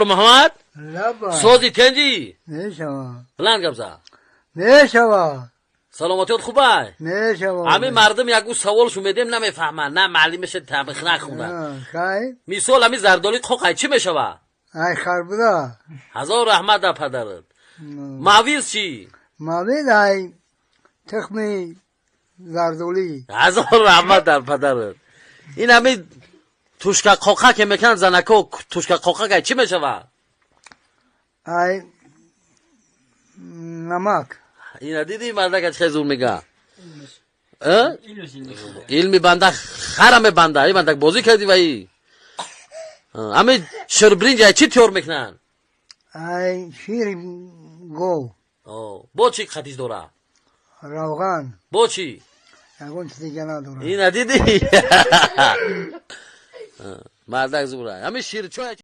محمد لبا سوزی تنجی نشوا فلان گبزا نشوا سلامتیت خوبه نشوا همه مردم یکو سوالشو میدیم نمیفهمن نه معلمش تبخ نخوندن خای میسال همین زردالی خوقای چی میشوه ای خربودا هزار رحمت در پدرت معویز چی مامید ای تخمی زردولی هزار رحمت در پدرت این همه توشکا خوقه که میکنن زنکو توشکا خوقه که چی میشوه ای نمک اینا دیدی مرده که زور میگه علمی بنده خرم بنده ای بنده بازی کردی و ای همه شربرینج چی تیور میکنن ای شیر گو با چی خطیز دوره روغن با چی یکون چیزی دیگه نداره اینا دیدی مرده زوره همه شیر چای